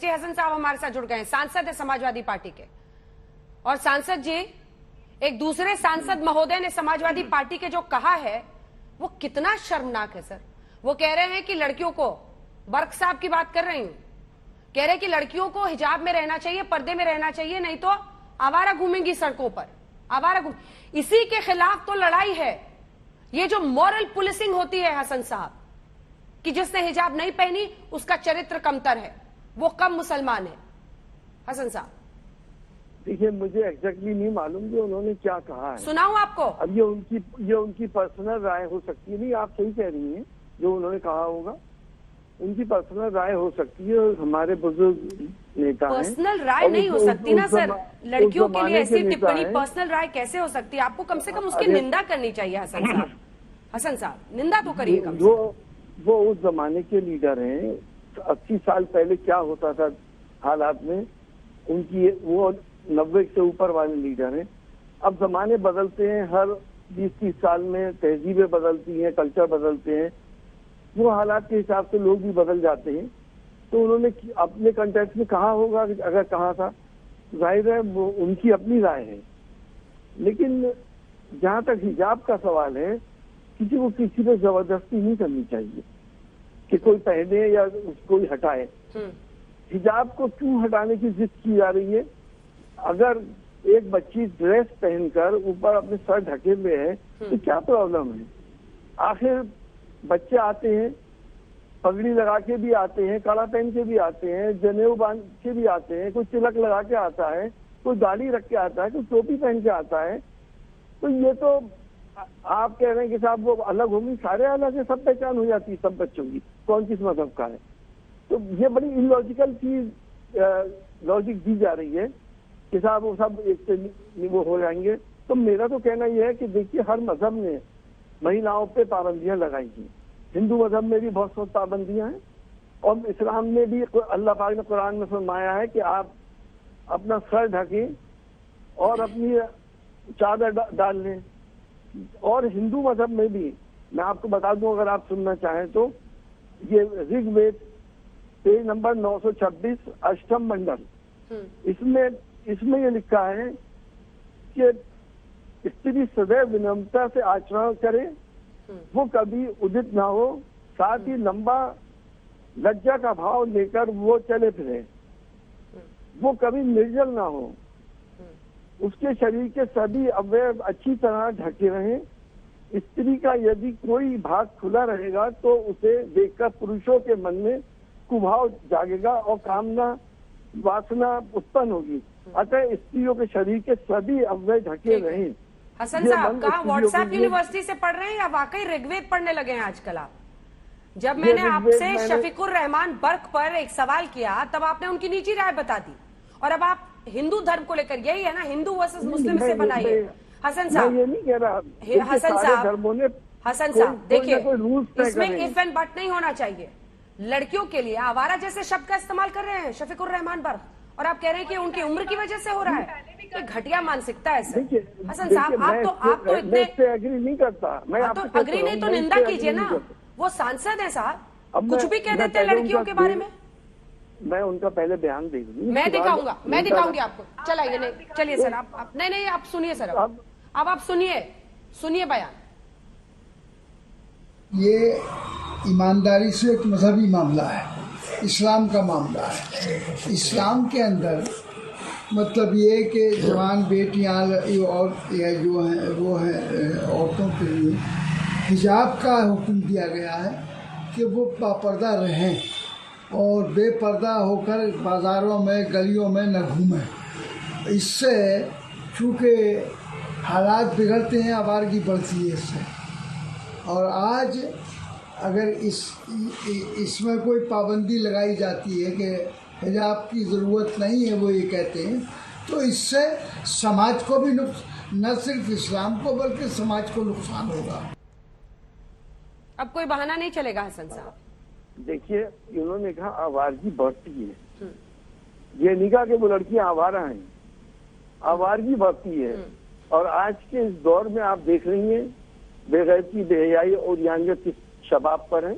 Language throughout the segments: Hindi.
एसटी हसन साहब हमारे साथ जुड़ गए हैं, सांसद है समाजवादी पार्टी के। और सांसद जी, एक दूसरे सांसद महोदय ने समाजवादी पार्टी के जो कहा है वो कितना शर्मनाक है सर। वो कह रहे हैं कि लड़कियों को, बर्क साहब की बात कर रही हूं, कह रहे कि लड़कियों को हिजाब में रहना चाहिए, पर्दे में रहना चाहिए, नहीं तो आवारा घूमेंगी सड़कों पर, आवारा घूम। इसी के खिलाफ तो लड़ाई है। ये जो मॉरल पुलिसिंग होती है हसन साहब, कि जिसने हिजाब नहीं पहनी उसका चरित्र कमतर है, वो कम मुसलमान है। हसन साहब देखिए, मुझे एग्जैक्टली नहीं मालूम कि उन्होंने क्या कहा है। सुनाऊं आपको? अब ये उनकी पर्सनल राय हो सकती है। नहीं, आप सही कह रही हैं, जो उन्होंने कहा होगा उनकी पर्सनल राय हो सकती है। हमारे बुजुर्ग नेता हैं। पर्सनल राय नहीं हो सकती ना सर, लड़कियों के लिए ऐसी टिप्पणी पर्सनल राय कैसे हो सकती है? आपको कम से कम उसकी निंदा करनी चाहिए हसन साहब। हसन साहब निंदा तो करिए कम से कम। वो उस जमाने के लीडर हैं। 80 साल पहले क्या होता था हालात में, उनकी वो 90 से ऊपर वाले लीडर हैं। अब जमाने बदलते हैं, हर 20-30 साल में तहजीबें बदलती हैं, कल्चर बदलते हैं, वो हालात के हिसाब से लोग भी बदल जाते हैं। तो उन्होंने अपने कंटेक्स्ट में कहा होगा, अगर कहा था, जाहिर है वो उनकी अपनी राय है। लेकिन जहाँ तक हिजाब का सवाल है, किसी को किसी पे जबरदस्ती नहीं करनी चाहिए कि कोई पहने या कोई हटाए। हिजाब को क्यों हटाने की जिद की जा रही है? अगर एक बच्ची ड्रेस पहनकर ऊपर अपने सर ढके हुए है तो क्या प्रॉब्लम है? आखिर बच्चे आते हैं, पगड़ी लगा के भी आते हैं, कड़ा पहन के भी आते हैं, जनेऊ बांध के भी आते हैं, कोई तिलक लगा के आता है, कोई दाढ़ी रख के आता है, कोई टोपी पहन के आता है। तो ये तो आप कह रहे हैं कि साहब वो अलग होंगी, सारे अलग है, सब पहचान हो जाती है सब बच्चों की, कौन किस मजहब का है। तो ये बड़ी इलॉजिकल चीज लॉजिक दी जा रही है कि साहब वो सब एक से वो हो जाएंगे। तो मेरा तो कहना यह है कि देखिए, हर मजहब ने महिलाओं पे पाबंदियां लगाई हैं। हिंदू मजहब में भी बहुत सी पाबंदियां हैं, और इस्लाम में भी अल्लाह पाक ने कुरान में फरमाया है कि आप अपना सर ढकें और अपनी चादर डाल लें। और हिंदू मजहब में भी मैं आपको बता दूं, अगर आप सुनना चाहें तो, ये ऋग्वेद पेज नंबर 926 अष्टम मंडल, इसमें ये लिखा है कि स्त्री सदैव विनम्रता से आचरण करे, वो कभी उदित ना हो, साथ ही लंबा लज्जा का भाव लेकर वो चले फिरे, वो कभी निर्जल ना हो, उसके शरीर के सभी अवयव अच्छी तरह ढके रहें। स्त्री का यदि कोई भाग खुला रहेगा तो उसे देखकर पुरुषों के मन में कुभाव जागेगा और कामना वासना उत्पन्न होगी। अतः स्त्रियों के शरीर के सभी अवयव ढके रहें। हसन साहब कहाँ व्हाट्सएप यूनिवर्सिटी से पढ़ रहे हैं या वाकई ऋग्वेद पढ़ने लगे हैं आजकल आप? जब मैंने आपसे शफीकुर रहमान बर्क पर एक सवाल किया तब आपने उनकी निजी राय बता दी, और अब आप हिंदू धर्म को लेकर, यही है ना, हिंदू वर्सेस मुस्लिम से बनाई है। हसन साहब ये नहीं कह रहा, हसन साहब देखिए, इसमें इफ एंड बट नहीं होना चाहिए। लड़कियों के लिए आवारा जैसे शब्द का इस्तेमाल कर रहे हैं शफीकुर रहमान बर्क, और आप कह रहे हैं कि उनकी उम्र की वजह से हो रहा है। ये घटिया मानसिकता है सर। हसन साहब आप तो इतने एग्री नहीं करता। मैं तो अग्री नहीं तो निंदा कीजिए ना, वो सांसद है साहब, कुछ भी कह देते हैं लड़कियों के बारे में। मैं उनका पहले बयान देख लूँ, मैं दिखाऊंगी आपको। चलाइए, नहीं चलिए सर, आप नहीं आप सुनिए सर, अब आप सुनिए बयान। ये ईमानदारी से एक मजहबी मामला है, इस्लाम का मामला है। इस्लाम के अंदर मतलब ये कि जवान बेटियां और जो हैं वो हैं औरतों के लिए हिजाब का हुक्म दिया गया है कि वो बापर्दा रहें और बेपर्दा होकर बाज़ारों में गलियों में न घूमें। इससे चूँकि हालात बिगड़ते हैं, आवारगी बढ़ती है इससे। और आज अगर इसमें कोई पाबंदी लगाई जाती है कि हिजाब की ज़रूरत नहीं है, वो ये कहते हैं, तो इससे समाज को भी न सिर्फ इस्लाम को बल्कि समाज को नुकसान होगा। अब कोई बहाना नहीं चलेगा हसन साहब। देखिए, इन्होंने कहा आवारगी बढ़ती है, ये नहीं कहा कि वो लड़कियां आवारा हैं, आवारगी बढ़ती है। और आज के इस दौर में आप देख रही हैं बेगैरती, बेहयाई और यानियत किस शबाब पर है।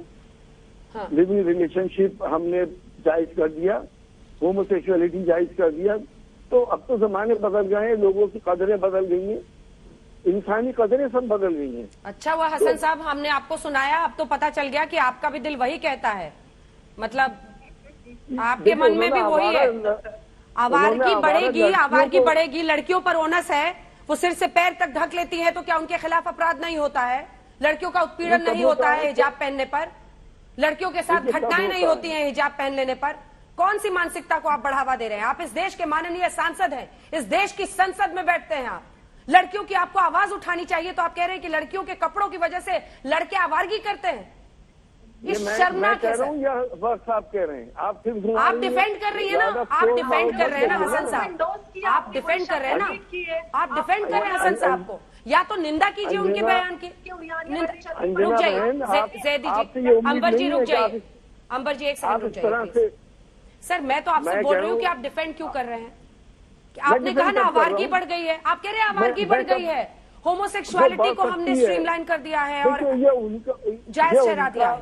लिविंग रिलेशनशिप हमने जायज कर दिया, होमोसेक्सुअलिटी जायज कर दिया। तो अब तो जमाने बदल गए हैं, लोगों की कदरें बदल गई हैं, इंसानी कदरें सब बदल गई हैं। अच्छा हुआ हसन साहब हमने आपको सुनाया, अब तो पता चल गया कि आपका भी दिल वही कहता है, मतलब आपके मन में भी वही है। आवारगी बढ़ेगी, आवारगी बढ़ेगी, लड़कियों पर ओनस है, वो सिर से पैर तक ढक लेती है, तो क्या उनके खिलाफ अपराध नहीं होता है? लड़कियों का उत्पीड़न नहीं होता है हिजाब पहनने पर? लड़कियों के साथ घटनाएं नहीं होती हैं हिजाब पहन लेने पर? कौन सी मानसिकता को आप बढ़ावा दे रहे हैं? आप इस देश के माननीय सांसद हैं, इस देश की संसद में बैठते हैं आप। लड़कियों की आपको आवाज उठानी चाहिए, तो आप कह रहे हैं कि लड़कियों के कपड़ों की वजह से लड़के आवारगी करते हैं। ये मैं कह रहा हूँ या वक्त साहब कह रहे हैं? आप फिर आप डिफेंड कर रही है ना, आप डिफेंड कर रहे हैं ना हसन साहब, आप डिफेंड कर रहे हैं ना, आप डिफेंड कर रहे हैं हसन साहब को। या तो निंदा कीजिए उनके बयान की। रुक जाइए जैदी जी, अंबर जी रुक जाइए, अंबर जी एक सेकंड रुक जाइए। सर मैं तो आपसे बोल रही हूँ कि आप डिफेंड क्यों कर रहे हैं? आपने कहा ना आवारगी बढ़ गई है, आप कह रहे हैं आवारगी बढ़ गई है, होमोसेक्सुअलिटी को हमने स्ट्रीमलाइन कर दिया है और ये उनका जायज ठहरा दिया है।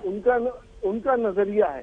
उनका नजरिया है।